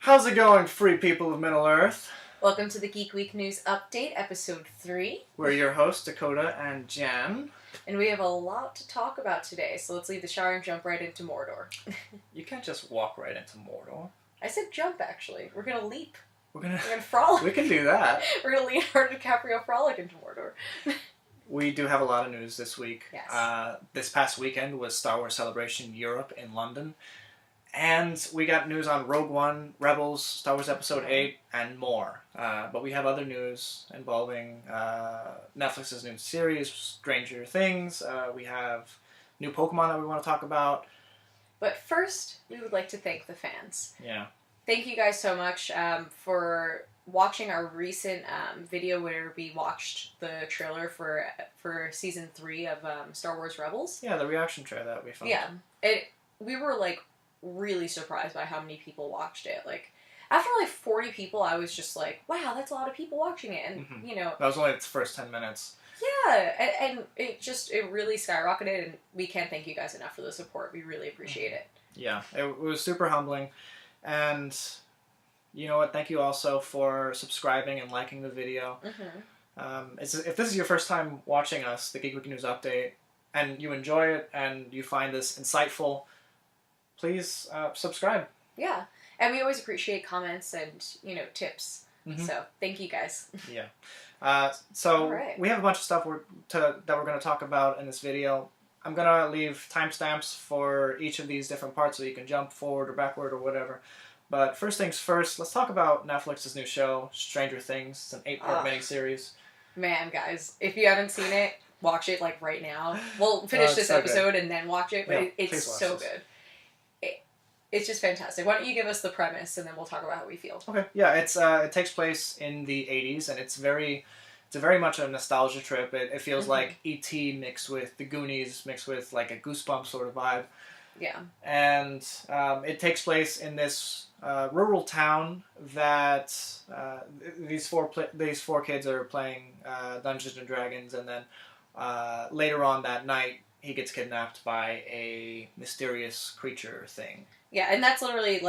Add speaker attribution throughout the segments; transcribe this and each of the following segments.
Speaker 1: How's it going, free people of Middle Earth?
Speaker 2: Welcome to the Geek Week News Update, Episode 3.
Speaker 1: We're your hosts, Dakota and Jan.
Speaker 2: And we have a lot to talk about today, so let's leave the shower and jump right into Mordor.
Speaker 1: You can't just walk right into Mordor.
Speaker 2: I said jump, actually. We're gonna leap.
Speaker 1: We're gonna
Speaker 2: frolic.
Speaker 1: We can do that.
Speaker 2: We're gonna Leonardo DiCaprio frolic into Mordor.
Speaker 1: We do have a lot of news this week.
Speaker 2: Yes.
Speaker 1: This past weekend was Star Wars Celebration Europe in London. And we got news on Rogue One, Rebels, Star Wars Episode 8, and more. But we have other news involving Netflix's new series, Stranger Things. We have new Pokemon that we want to talk about.
Speaker 2: But first, we would like to thank the fans.
Speaker 1: Yeah.
Speaker 2: Thank you guys so much for watching our recent video where we watched the trailer for Season 3 of Star Wars Rebels.
Speaker 1: Yeah, the reaction trailer that we filmed.
Speaker 2: Yeah. We were, really surprised by how many people watched it. After 40 people, I was just like, wow, that's a lot of people watching it. And,
Speaker 1: That was only its first 10 minutes.
Speaker 2: Yeah, and it really skyrocketed, and we can't thank you guys enough for the support. We really appreciate it.
Speaker 1: Yeah, it was super humbling. And, you know what, thank you also for subscribing and liking the video.
Speaker 2: Mm-hmm.
Speaker 1: If this is your first time watching us, the Geek Week News Update, and you enjoy it and you find this insightful, please subscribe.
Speaker 2: Yeah, and we always appreciate comments and, tips. Mm-hmm. So, thank you guys.
Speaker 1: Yeah. So,
Speaker 2: right.
Speaker 1: We have a bunch of stuff that we're going to talk about in this video. I'm going to leave timestamps for each of these different parts so you can jump forward or backward or whatever. But first things first, let's talk about Netflix's new show, Stranger Things. It's an 8-part miniseries. Man,
Speaker 2: guys, if you haven't seen it, watch it right now. We'll finish this episode
Speaker 1: good.
Speaker 2: And then watch it, but it's so good. It's just fantastic. Why don't you give us the premise, and then we'll talk about how we feel.
Speaker 1: Okay. Yeah, it takes place in the 80s, and it's very much a nostalgia trip. It feels like E.T. mixed with The Goonies, mixed with a Goosebumps sort of vibe.
Speaker 2: Yeah.
Speaker 1: And it takes place in this rural town that these four kids are playing Dungeons and Dragons, and then later on that night, he gets kidnapped by a mysterious creature thing.
Speaker 2: Yeah, and that's literally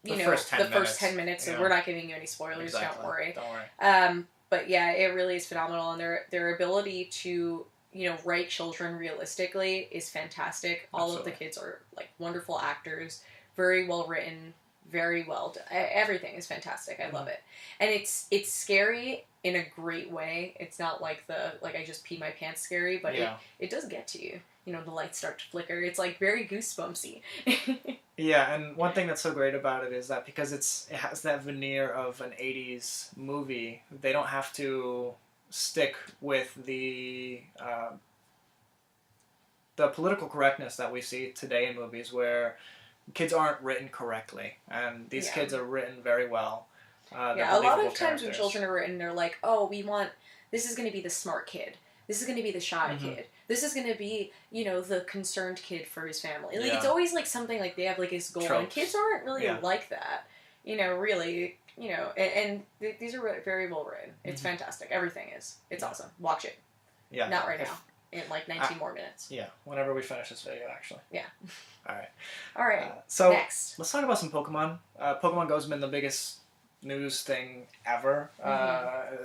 Speaker 1: the first 10
Speaker 2: minutes. So
Speaker 1: yeah.
Speaker 2: We're not giving you any spoilers.
Speaker 1: Exactly.
Speaker 2: Don't worry.
Speaker 1: Don't worry.
Speaker 2: But yeah, it really is phenomenal, and their ability to write children realistically is fantastic. All
Speaker 1: Absolutely.
Speaker 2: of the kids are wonderful actors, very well written, very well done. Everything is fantastic. I love it, and it's scary in a great way. It's not like I just peed my pants scary, but it does get to you. The lights start to flicker. It's very goosebumpsy.
Speaker 1: Yeah, and one thing that's so great about it is that because it has that veneer of an 80s movie, they don't have to stick with the political correctness that we see today in movies where kids aren't written correctly, and these kids are written very well.
Speaker 2: A lot of times when children are written, they're like, oh, this is going to be the smart kid. This is going to be the shy kid. This is going to be, the concerned kid for his family. It's always something they have his goal.
Speaker 1: Tropes.
Speaker 2: And kids aren't really like that. Really, and these are very well written. It's fantastic. Everything is. It's awesome. Watch it.
Speaker 1: Yeah.
Speaker 2: Not right now. In 19 more minutes.
Speaker 1: Yeah, whenever we finish this video, actually.
Speaker 2: Yeah.
Speaker 1: All right.
Speaker 2: So next,
Speaker 1: let's talk about some Pokemon. Pokemon GO's been the biggest news thing ever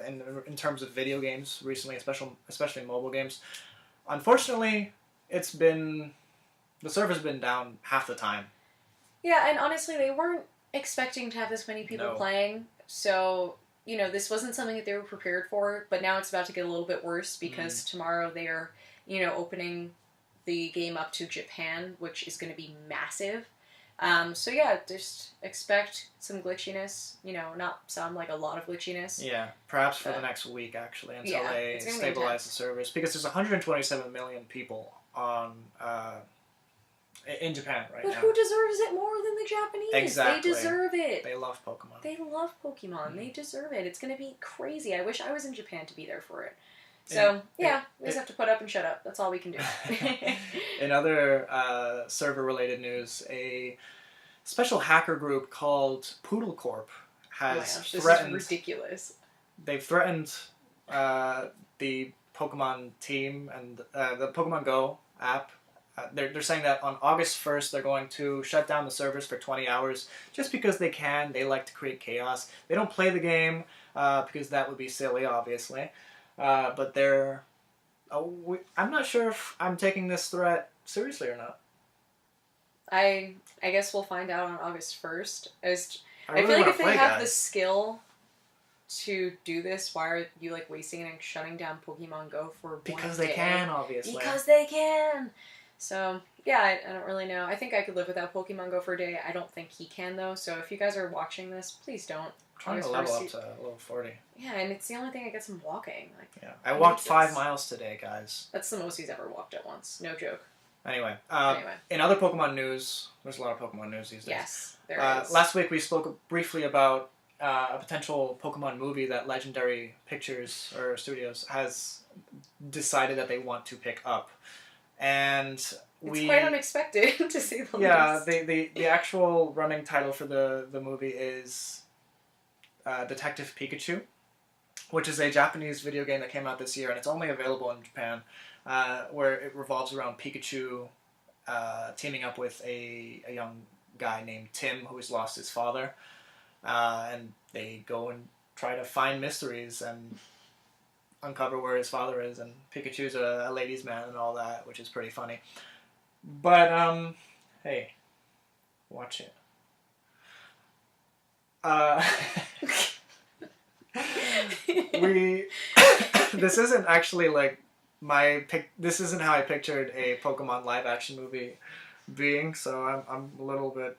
Speaker 1: in terms of video games recently, especially mobile games. Unfortunately, the server's been down half the time.
Speaker 2: Yeah, and honestly, they weren't expecting to have this many people playing, so this wasn't something that they were prepared for. But now it's about to get a little bit worse because tomorrow they are opening the game up to Japan, which is going to be massive. So yeah, just expect some glitchiness, not some, a lot of glitchiness.
Speaker 1: Yeah, perhaps for the next week, actually, until they stabilize the servers. Because there's 127 million people in Japan right now.
Speaker 2: But who deserves it more than the Japanese?
Speaker 1: Exactly.
Speaker 2: They deserve it.
Speaker 1: They love Pokemon.
Speaker 2: They love Pokemon. They deserve it. It's going to be crazy. I wish I was in Japan to be there for it. So, we just have to put up and shut up. That's all we can do.
Speaker 1: In other server-related news, a special hacker group called PoodleCorp has threatened...
Speaker 2: This is ridiculous.
Speaker 1: They've threatened the Pokemon team and the Pokemon GO app they're saying that on August 1st they're going to shut down the servers for 20 hours just because they can. They like to create chaos. They don't play the game because that would be silly, obviously. But they're... I'm not sure if I'm taking this threat seriously or not.
Speaker 2: I guess we'll find out on August 1st. I
Speaker 1: really
Speaker 2: feel like
Speaker 1: wanna
Speaker 2: if they
Speaker 1: play,
Speaker 2: have
Speaker 1: guys.
Speaker 2: the skill to do this, why are you like wasting and shutting down Pokemon Go for
Speaker 1: Because
Speaker 2: one
Speaker 1: they
Speaker 2: day?
Speaker 1: can, obviously.
Speaker 2: Because they can! So, yeah, I don't really know. I think I could live without Pokemon Go for a day. I don't think he can, though. So if you guys are watching this, please don't.
Speaker 1: I'm trying to level up to level 40.
Speaker 2: Yeah, and it's the only thing that gets him walking. Like,
Speaker 1: Yeah, I walked 5 miles today, guys.
Speaker 2: That's the most he's ever walked at once. No joke.
Speaker 1: Anyway,
Speaker 2: Anyway.
Speaker 1: In other Pokemon news, there's a lot of Pokemon news these days.
Speaker 2: Yes, there is.
Speaker 1: Last week we spoke briefly about a potential Pokemon movie that Legendary Pictures or Studios has decided that they want to pick up, and
Speaker 2: it's quite unexpected to say the least.
Speaker 1: the actual running title for the movie is Detective Pikachu, which is a Japanese video game that came out this year, and it's only available in Japan, where it revolves around Pikachu teaming up with a young guy named Tim who has lost his father, and they go and try to find mysteries and uncover where his father is, and Pikachu's a ladies' man and all that, which is pretty funny. But, hey, watch it. This isn't actually like this isn't how I pictured a Pokemon live action movie being, so I'm a little bit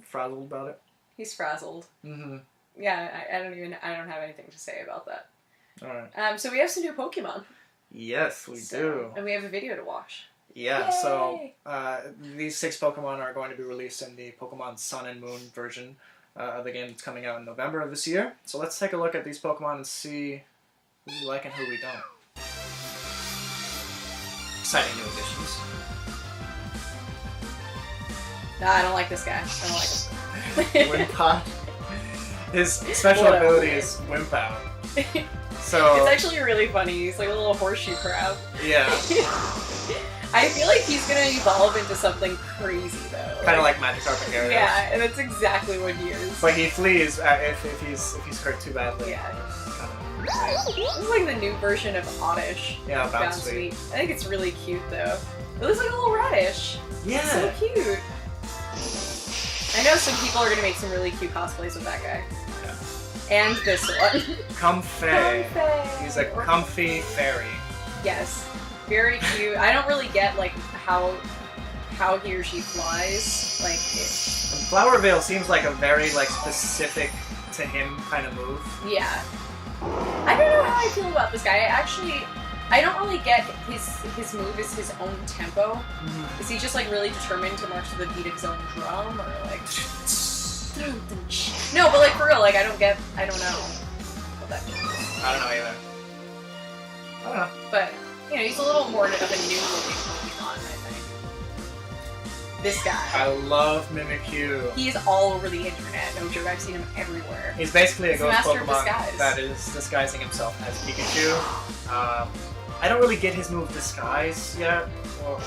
Speaker 1: frazzled about it.
Speaker 2: He's frazzled.
Speaker 1: Mm-hmm.
Speaker 2: Yeah, I don't have anything to say about that.
Speaker 1: Alright.
Speaker 2: So we have some new Pokemon.
Speaker 1: Yes, we do.
Speaker 2: And we have a video to watch.
Speaker 1: Yeah,
Speaker 2: Yay!
Speaker 1: so these 6 Pokemon are going to be released in the Pokemon Sun and Moon version of the game that's coming out in November of this year. So let's take a look at these Pokemon and see who we like and who we don't. Exciting new additions.
Speaker 2: Nah, I don't like this guy. I don't like him.
Speaker 1: Wimpod. His special ability is Wimp Out. So
Speaker 2: it's actually really funny. He's like a little horseshoe crab.
Speaker 1: Yeah.
Speaker 2: I feel like he's gonna evolve into something crazy though.
Speaker 1: Kind of like Magikarp and Gyarados.
Speaker 2: Yeah, and that's exactly what he is.
Speaker 1: But he flees if he's hurt too badly.
Speaker 2: Yeah. This is like the new version of Oddish.
Speaker 1: Yeah, Bounsweet.
Speaker 2: I think it's really cute though. It looks like a little radish.
Speaker 1: Yeah.
Speaker 2: It's so cute. I know some people are gonna make some really cute cosplays with that guy. Yeah. And this one.
Speaker 1: Comfey.
Speaker 2: Comfey.
Speaker 1: He's a comfy fairy.
Speaker 2: Yes. Very cute. I don't really get like how he or she flies. Like
Speaker 1: Flower Veil seems like a very like specific to him kind of move.
Speaker 2: Yeah. I don't know how I feel about this guy. I don't really get his move is his own tempo. Mm-hmm. Is he just like really determined to march to the beat of his own drum, or like? No, but like for real, like I don't know what that means.
Speaker 1: I don't know either. I don't know.
Speaker 2: But you know, he's a little more of a new looking Pokemon, I think. This guy.
Speaker 1: I love Mimikyu.
Speaker 2: He's all over the internet. No joke, I've seen him everywhere.
Speaker 1: He's basically a ghost Pokemon
Speaker 2: disguise.
Speaker 1: that is disguising himself as Pikachu. I don't really get his move Disguise yet. Well,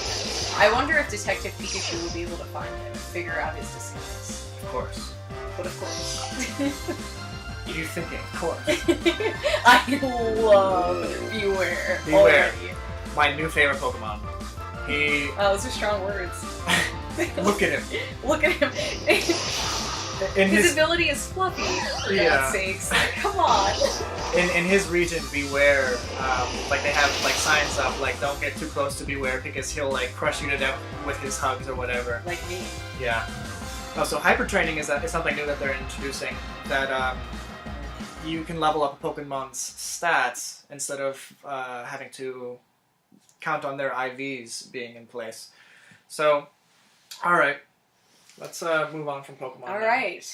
Speaker 2: I wonder if Detective Pikachu will be able to find him and figure out his disguise.
Speaker 1: Of course.
Speaker 2: But of course.
Speaker 1: You thinking, of course.
Speaker 2: I love Beware.
Speaker 1: Beware.
Speaker 2: Already.
Speaker 1: My new favorite Pokemon.
Speaker 2: Oh, those are strong words.
Speaker 1: Look at him.
Speaker 2: Look at him. His ability is fluffy, for God's sakes. Like, come on.
Speaker 1: In his region, Beware, like they have like signs up like don't get too close to Beware because he'll like crush you to death with his hugs or whatever.
Speaker 2: Like me.
Speaker 1: Yeah. Oh, so hyper training is something new that they're introducing. That you can level up a Pokemon's stats instead of having to count on their IVs being in place. So, all right. Let's move on from Pokemon.
Speaker 2: All right.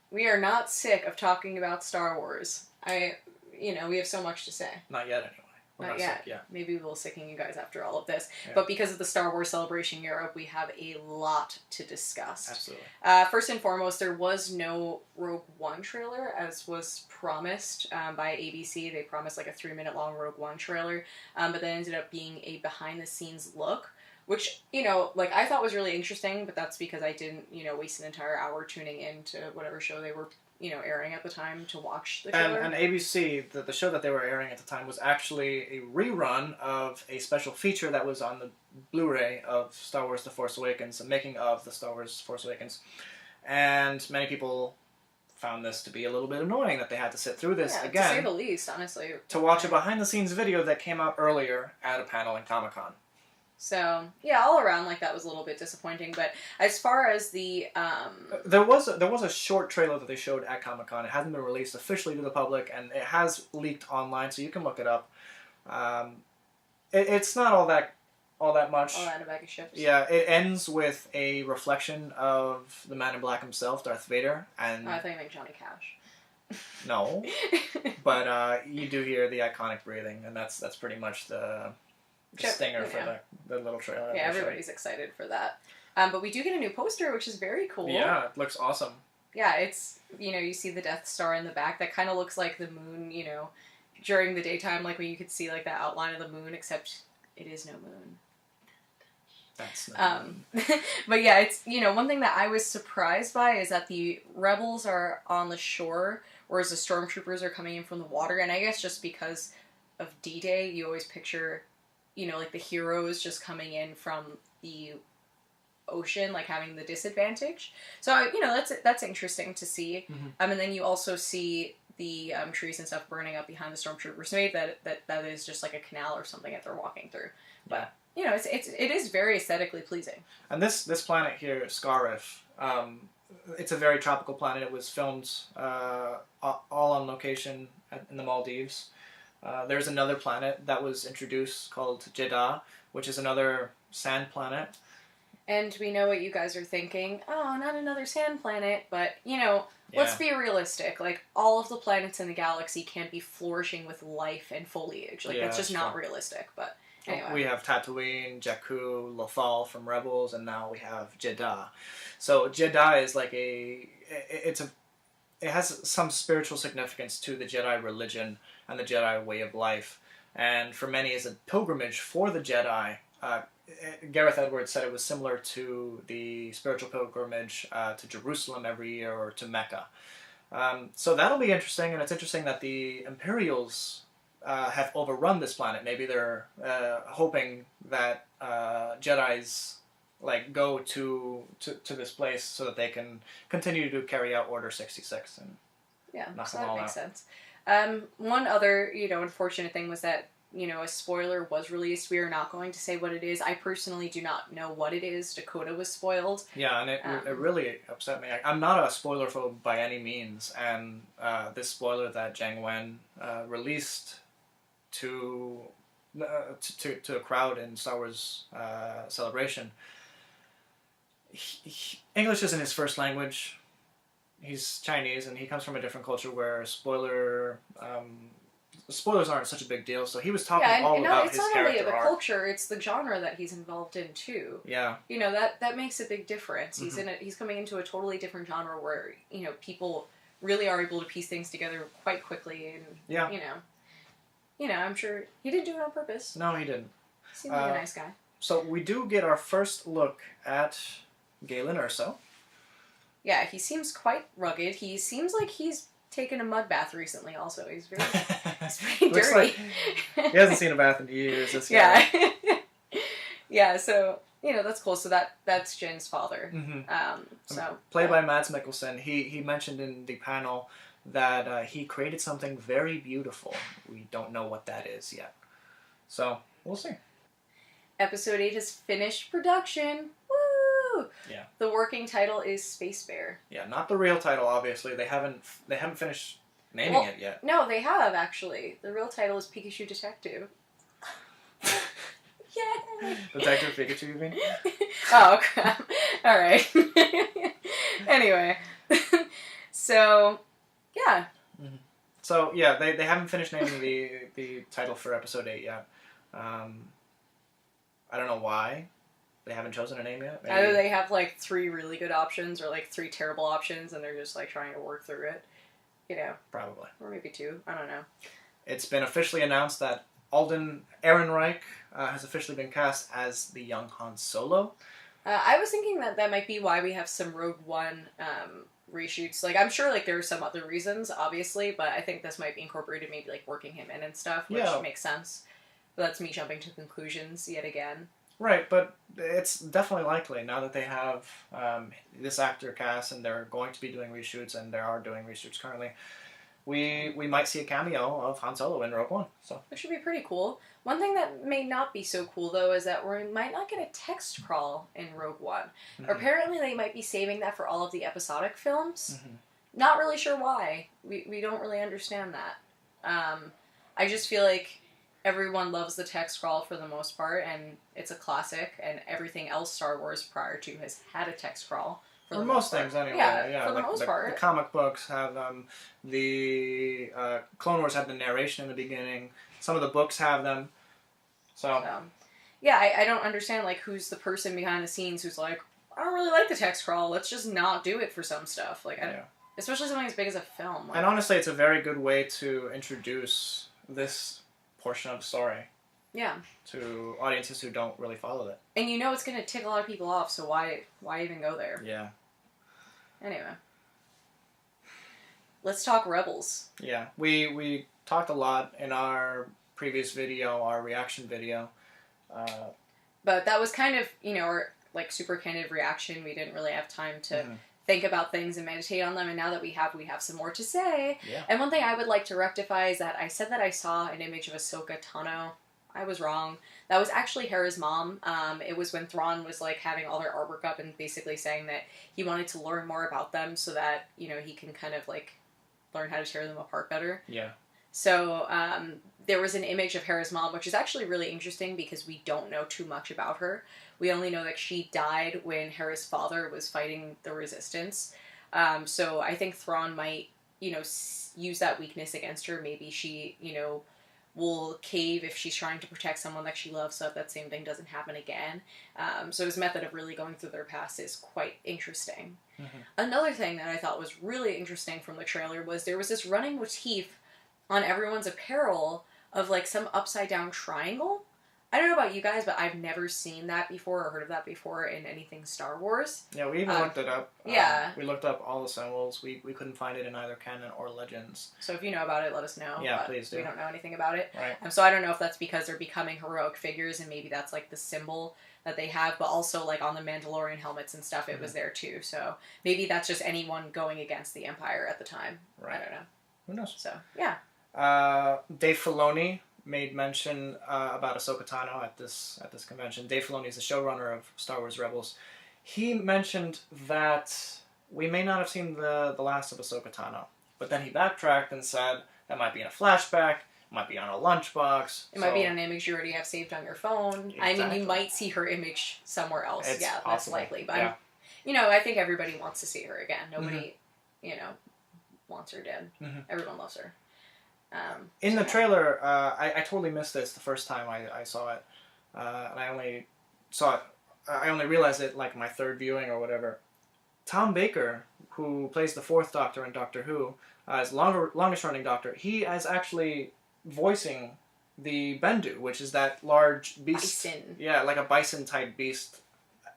Speaker 2: We are not sick of talking about Star Wars. We have so much to say.
Speaker 1: Not yet, anyway.
Speaker 2: Not yet.
Speaker 1: Sick, yeah.
Speaker 2: Maybe we'll sicking you guys after all of this.
Speaker 1: Yeah.
Speaker 2: But because of the Star Wars Celebration Europe, we have a lot to discuss.
Speaker 1: Absolutely.
Speaker 2: First and foremost, there was no Rogue One trailer, as was promised by ABC. They promised like a 3-minute long Rogue One trailer, but that ended up being a behind-the-scenes look, which, you know, like, I thought was really interesting, but that's because I didn't, you know, waste an entire hour tuning into whatever show they were, you know, airing at the time to watch the trailer.
Speaker 1: And ABC, the show that they were airing at the time, was actually a rerun of a special feature that was on the Blu-ray of Star Wars The Force Awakens, a making of the Star Wars Force Awakens. And many people found this to be a little bit annoying that they had to sit through this again.
Speaker 2: To say the least, honestly.
Speaker 1: To watch a behind-the-scenes video that came out earlier at a panel in Comic-Con.
Speaker 2: So, yeah, all around, like, that was a little bit disappointing. But as far as the...
Speaker 1: There was a short trailer that they showed at Comic-Con. It hasn't been released officially to the public, and it has leaked online, so you can look it up. It's not all that much.
Speaker 2: All that in a bag of chips.
Speaker 1: Yeah, it ends with a reflection of the Man in Black himself, Darth Vader, and...
Speaker 2: Oh, I thought you meant Johnny Cash.
Speaker 1: No. But you do hear the iconic breathing, and that's pretty much the stinger for the little trailer.
Speaker 2: Yeah, everybody's excited for that. But we do get a new poster, which is very cool.
Speaker 1: Yeah, it looks awesome.
Speaker 2: Yeah, it's, you know, you see the Death Star in the back. That kind of looks like the moon, you know, during the daytime, like when you could see, like, the outline of the moon, except it is no moon.
Speaker 1: That's not
Speaker 2: But yeah, it's, you know, one thing that I was surprised by is that the rebels are on the shore, whereas the stormtroopers are coming in from the water. And I guess just because of D-Day, you always picture, you know, like the heroes just coming in from the ocean, like having the disadvantage. So, you know, that's interesting to see.
Speaker 1: Mm-hmm.
Speaker 2: And then you also see the trees and stuff burning up behind the stormtroopers. So maybe that is just like a canal or something that they're walking through. But you know, it is very aesthetically pleasing.
Speaker 1: And this planet here, Scarif, it's a very tropical planet. It was filmed all on location in the Maldives. There's another planet that was introduced called Jeddah, which is another sand planet.
Speaker 2: And we know what you guys are thinking. Oh, not another sand planet. But, you know, let's be realistic. Like, all of the planets in the galaxy can't be flourishing with life and foliage. Like, that's just not realistic. But anyway.
Speaker 1: We have Tatooine, Jakku, Lothal from Rebels, and now we have Jeddah. So Jeddah is like it has some spiritual significance to the Jedi religion and the Jedi way of life. And for many, is a pilgrimage for the Jedi. Gareth Edwards said it was similar to the spiritual pilgrimage to Jerusalem every year or to Mecca. So that'll be interesting, and it's interesting that the Imperials have overrun this planet. Maybe they're hoping that Jedis like go to this place so that they can continue to carry out Order 66 and knock them all out.
Speaker 2: That makes sense. One other, you know, unfortunate thing was that, you know, a spoiler was released. We are not going to say what it is. I personally do not know what it is. Dakota was spoiled.
Speaker 1: Yeah, and it really upset me. I'm not a spoiler phobe by any means, and this spoiler that Zhang Wen released to a crowd in Star Wars Celebration. English isn't his first language. He's Chinese, and he comes from a different culture where spoilers aren't such a big deal. So he was talking about his character arc. It's not only the
Speaker 2: culture; it's the genre that he's involved in too.
Speaker 1: Yeah,
Speaker 2: you know that makes a big difference. Mm-hmm. He's coming into a totally different genre where, you know, people really are able to piece things together quite quickly, and you know, I'm sure he didn't do it on purpose.
Speaker 1: No, he didn't.
Speaker 2: Seemed like a nice guy.
Speaker 1: So we do get our first look at Galen Erso.
Speaker 2: Yeah, he seems quite rugged. He seems like he's taken a mud bath recently also. He's pretty dirty.
Speaker 1: Like he hasn't seen a bath in years. This guy.
Speaker 2: Yeah, so, you know, that's cool. So that's Jen's father.
Speaker 1: Mm-hmm. Played by Mads Mikkelsen. He mentioned in the panel that he created something very beautiful. We don't know what that is yet. So, we'll see. Episode
Speaker 2: 8 has finished production. Woo!
Speaker 1: Yeah.
Speaker 2: The working title is Space Bear.
Speaker 1: Yeah, not the real title, obviously. They haven't finished naming it yet.
Speaker 2: No, they have, actually. The real title is Pikachu Detective. Yay!
Speaker 1: Detective Pikachu, you mean?
Speaker 2: Oh, crap. Alright. Anyway. So, yeah.
Speaker 1: Mm-hmm. So, yeah, they haven't finished naming the title for episode 8 yet. I don't know why they haven't chosen a name yet. Maybe.
Speaker 2: Either they have, like, 3 really good options or, like, 3 terrible options, and they're just, like, trying to work through it. You know.
Speaker 1: Probably.
Speaker 2: Or maybe 2. I don't know.
Speaker 1: It's been officially announced that Alden Ehrenreich has officially been cast as the young Han Solo.
Speaker 2: I was thinking that might be why we have some Rogue One reshoots. Like, I'm sure, like, there are some other reasons, obviously, but I think this might be incorporated, maybe, like, working him in and stuff, which makes sense. But that's me jumping to conclusions yet again.
Speaker 1: Right, but it's definitely likely, now that they have this actor cast, and they're going to be doing reshoots, and they are doing reshoots currently, we might see a cameo of Han Solo in Rogue One. So
Speaker 2: it should be pretty cool. One thing that may not be so cool, though, is that we might not get a text crawl in Rogue One. Mm-hmm. Apparently, they might be saving that for all of the episodic films. Mm-hmm. Not really sure why. We don't really understand that. I just feel like everyone loves the text crawl for the most part, and it's a classic, and everything else Star Wars prior to has had a text crawl.
Speaker 1: For most things, anyway.
Speaker 2: Yeah, for the most part.
Speaker 1: The comic books have them. The Clone Wars had the narration in the beginning. Some of the books have them. So
Speaker 2: yeah, I don't understand, like, who's the person behind the scenes who's like, I don't really like the text crawl. Let's just not do it for some stuff. Like, especially something as big as a film. Like,
Speaker 1: and honestly, it's a very good way to introduce this portion of the story.
Speaker 2: Yeah.
Speaker 1: To audiences who don't really follow it.
Speaker 2: And you know it's going to tick a lot of people off, so why even go there?
Speaker 1: Yeah.
Speaker 2: Anyway. Let's talk Rebels.
Speaker 1: Yeah. We talked a lot in our previous video, our reaction video.
Speaker 2: But that was kind of, our, like, super candid reaction. We didn't really have time to think about things and meditate on them, and now that we have some more to say.
Speaker 1: Yeah.
Speaker 2: And one thing I would like to rectify is that I said that I saw an image of Ahsoka Tano. I was wrong. That was actually Hera's mom. It was when Thrawn was, like, having all their artwork up and basically saying that he wanted to learn more about them so that, he can kind of, like, learn how to tear them apart better.
Speaker 1: Yeah.
Speaker 2: So, there was an image of Hera's mom, which is actually really interesting because we don't know too much about her. We only know that she died when Hera's father was fighting the Resistance. So I think Thrawn might, use that weakness against her. Maybe she, will cave if she's trying to protect someone that she loves so that same thing doesn't happen again. So his method of really going through their past is quite interesting. Mm-hmm. Another thing that I thought was really interesting from the trailer was there was this running motif on everyone's apparel of, like, some upside-down triangle. I don't know about you guys, but I've never seen that before or heard of that before in anything Star Wars.
Speaker 1: Yeah, we even looked it up.
Speaker 2: Yeah.
Speaker 1: We looked up all the symbols. We couldn't find it in either canon or Legends.
Speaker 2: So if you know about it, let us know.
Speaker 1: Yeah, please do.
Speaker 2: We don't know anything about it.
Speaker 1: Right.
Speaker 2: So I don't know if that's because they're becoming heroic figures and maybe that's, like, the symbol that they have, but also, like, on the Mandalorian helmets and stuff, it was there too. So maybe that's just anyone going against the Empire at the time.
Speaker 1: Right.
Speaker 2: I don't know.
Speaker 1: Who knows?
Speaker 2: So, yeah.
Speaker 1: Dave Filoni made mention about Ahsoka Tano at this convention. Dave Filoni is the showrunner of Star Wars Rebels. He mentioned that we may not have seen the last of Ahsoka Tano, but then he backtracked and said that might be in a flashback, might be on a lunchbox.
Speaker 2: It might be an image you already have saved on your phone. Exactly. I mean, you might see her image somewhere else.
Speaker 1: It's possible.
Speaker 2: That's likely. But, I think everybody wants to see her again. Nobody, wants her dead. Mm-hmm. Everyone loves her.
Speaker 1: In the trailer, I totally missed this the first time I saw it. And I only realized it, like, my third viewing or whatever. Tom Baker, who plays the fourth Doctor in Doctor Who, is longest running Doctor. He is actually voicing the Bendu, which is that large beast.
Speaker 2: Bison.
Speaker 1: Yeah, like a bison type beast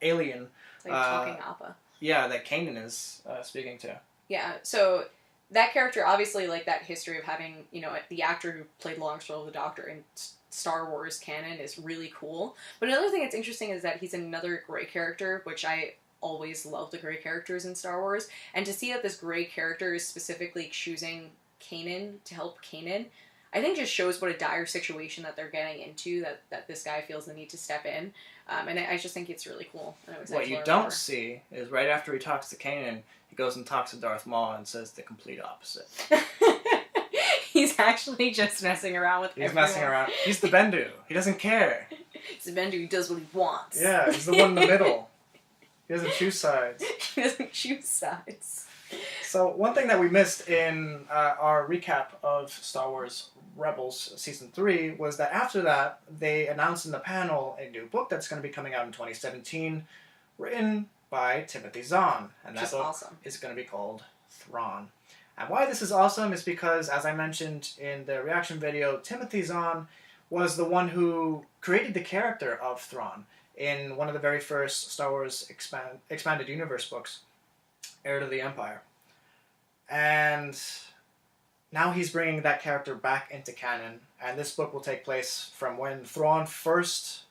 Speaker 1: alien.
Speaker 2: It's like talking Appa.
Speaker 1: Yeah, that Kanan is speaking to.
Speaker 2: Yeah, so that character, obviously, like, that history of having, the actor who played Longstrel the Doctor in Star Wars canon is really cool. But another thing that's interesting is that he's another Grey character, which I always love the Grey characters in Star Wars. And to see that this Grey character is specifically choosing Kanan to help Kanan, I think just shows what a dire situation that they're getting into, that this guy feels the need to step in. And I just think it's really cool.
Speaker 1: What you don't see is right after he talks to Kanan, he goes and talks to Darth Maul and says the complete opposite.
Speaker 2: He's actually just messing around with everyone.
Speaker 1: Messing around. He's the Bendu. He doesn't care.
Speaker 2: He's the Bendu who does what he wants.
Speaker 1: Yeah, he's the one in the middle. He doesn't choose sides.
Speaker 2: He doesn't choose sides.
Speaker 1: So one thing that we missed in our recap of Star Wars Rebels Season 3 was that after that, they announced in the panel a new book that's going to be coming out in 2017, written by Timothy Zahn. And that book is going to be called Thrawn. And why this is awesome is because, as I mentioned in the reaction video, Timothy Zahn was the one who created the character of Thrawn in one of the very first Star Wars Expanded Universe books, Heir to the Empire. And now he's bringing that character back into canon, and this book will take place from when Thrawn first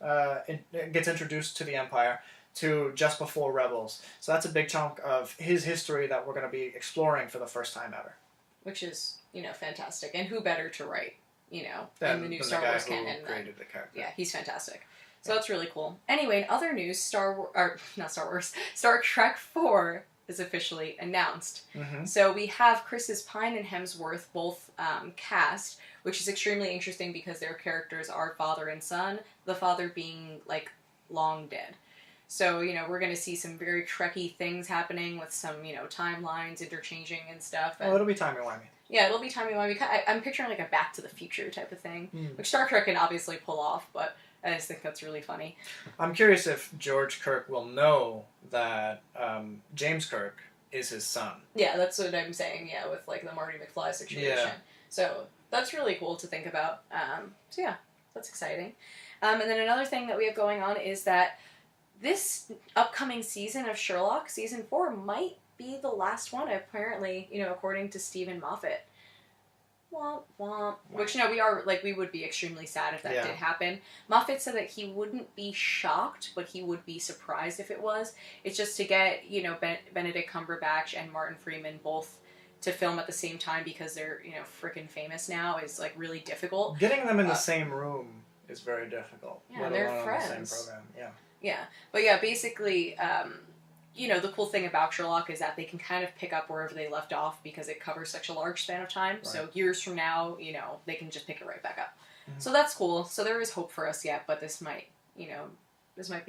Speaker 1: gets introduced to the Empire to just before Rebels. So that's a big chunk of his history that we're going to be exploring for the first time ever.
Speaker 2: Which is, fantastic. And who better to write, in the new
Speaker 1: Star
Speaker 2: Wars canon.
Speaker 1: Created the character.
Speaker 2: Yeah, he's fantastic. So that's really cool. Anyway, in other news, Star Trek 4 is officially announced.
Speaker 1: Mm-hmm.
Speaker 2: So we have Chris's Pine and Hemsworth both cast, which is extremely interesting because their characters are father and son, the father being, long dead. So, we're going to see some very Trekky things happening with some, timelines interchanging and stuff. And,
Speaker 1: it'll be timey-wimey.
Speaker 2: Yeah, it'll be timey-wimey. I'm picturing, a Back to the Future type of thing, which Star Trek can obviously pull off, but I just think that's really funny.
Speaker 1: I'm curious if George Kirk will know that James Kirk is his son.
Speaker 2: Yeah, that's what I'm saying, with, the Marty McFly situation.
Speaker 1: Yeah.
Speaker 2: So, that's really cool to think about. So, yeah, that's exciting. And then another thing that we have going on is that this upcoming season of Sherlock, season 4, might be the last one, apparently, according to Stephen Moffat. Womp womp. Which, we would be extremely sad if that did happen. Moffat said that he wouldn't be shocked, but he would be surprised if it was. It's just to get, Benedict Cumberbatch and Martin Freeman both to film at the same time because they're, freaking famous now is, really difficult.
Speaker 1: Getting them in the same room is very difficult.
Speaker 2: Yeah, they're friends.
Speaker 1: On the same program, yeah.
Speaker 2: Yeah, but yeah, basically, the cool thing about Sherlock is that they can kind of pick up wherever they left off because it covers such a large span of time. Right. So years from now, they can just pick it right back up. Mm-hmm. So that's cool. So there is hope for us yet, but this might be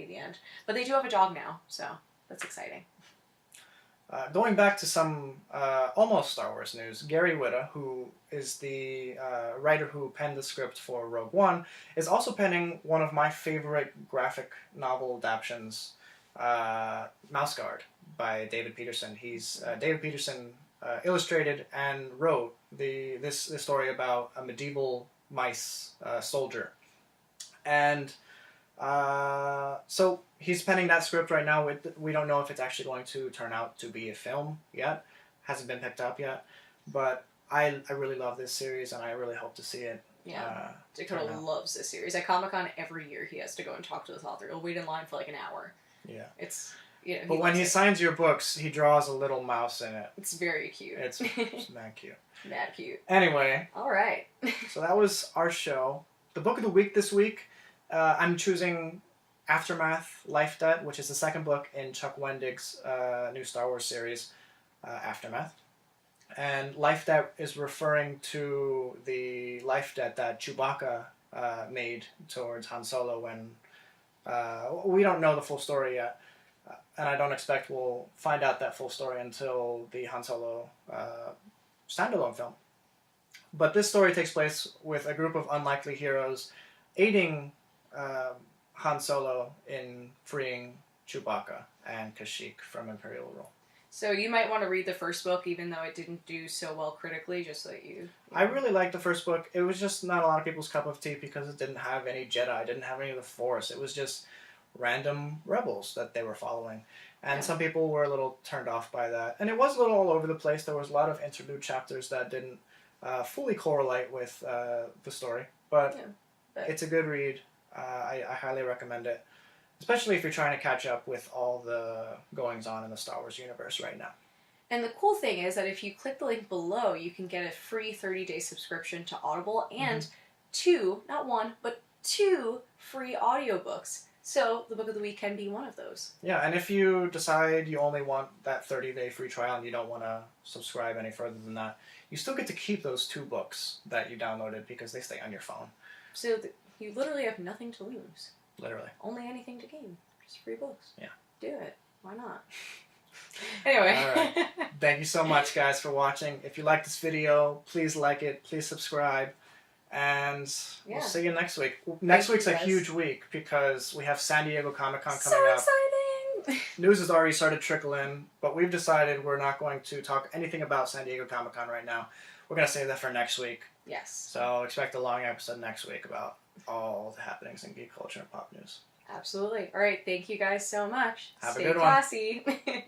Speaker 2: the end. But they do have a dog now, so that's exciting.
Speaker 1: Going back to some almost Star Wars news, Gary Whitta, who is the writer who penned the script for Rogue One, is also penning one of my favorite graphic novel adaptations, Mouse Guard, by David Peterson. David Peterson illustrated and wrote this story about a medieval mice soldier. And so he's penning that script right now. We don't know if it's actually going to turn out to be a film yet. Hasn't been picked up yet. But I really love this series, and I really hope to see it.
Speaker 2: Yeah, Dakota loves this series. At Comic-Con every year he has to go and talk to this author. He'll wait in line for an hour.
Speaker 1: Yeah.
Speaker 2: It's,
Speaker 1: but when he signs your books, he draws a little mouse in it.
Speaker 2: It's very cute.
Speaker 1: It's mad cute.
Speaker 2: Mad cute.
Speaker 1: Anyway.
Speaker 2: All right.
Speaker 1: So that was our show. The book of the week this week, I'm choosing Aftermath, Life Debt, which is the second book in Chuck Wendig's new Star Wars series, Aftermath. And Life Debt is referring to the life debt that Chewbacca made towards Han Solo when... we don't know the full story yet, and I don't expect we'll find out that full story until the Han Solo standalone film. But this story takes place with a group of unlikely heroes aiding Han Solo in freeing Chewbacca and Kashyyyk from Imperial rule.
Speaker 2: So you might want to read the first book, even though it didn't do so well critically, just so that you...
Speaker 1: I really liked the first book. It was just not a lot of people's cup of tea because it didn't have any Jedi, it didn't have any of the Force. It was just random rebels that they were following. And some people were a little turned off by that. And it was a little all over the place. There was a lot of interlude chapters that didn't fully correlate with the story. But it's a good read. I highly recommend it. Especially if you're trying to catch up with all the goings-on in the Star Wars universe right now.
Speaker 2: And the cool thing is that if you click the link below, you can get a free 30-day subscription to Audible and 2, not 1, but 2 free audiobooks. So the book of the week can be one of those.
Speaker 1: Yeah, and if you decide you only want that 30-day free trial and you don't want to subscribe any further than that, you still get to keep those 2 books that you downloaded because they stay on your phone.
Speaker 2: So you literally have nothing to lose.
Speaker 1: Literally.
Speaker 2: Only anything to gain. Just free books.
Speaker 1: Yeah.
Speaker 2: Do it. Why not? Anyway.
Speaker 1: All right. Thank you so much, guys, for watching. If you like this video, please like it. Please subscribe. And we'll see you next week. Next week's a huge week because we have San Diego Comic-Con coming up.
Speaker 2: So exciting!
Speaker 1: News has already started trickling, but we've decided we're not going to talk anything about San Diego Comic-Con right now. We're going to save that for next week.
Speaker 2: Yes.
Speaker 1: So expect a long episode next week about all the happenings in geek culture and pop news.
Speaker 2: Absolutely. All right. Thank you guys so much.
Speaker 1: Have
Speaker 2: Stay
Speaker 1: a good
Speaker 2: classy.
Speaker 1: one.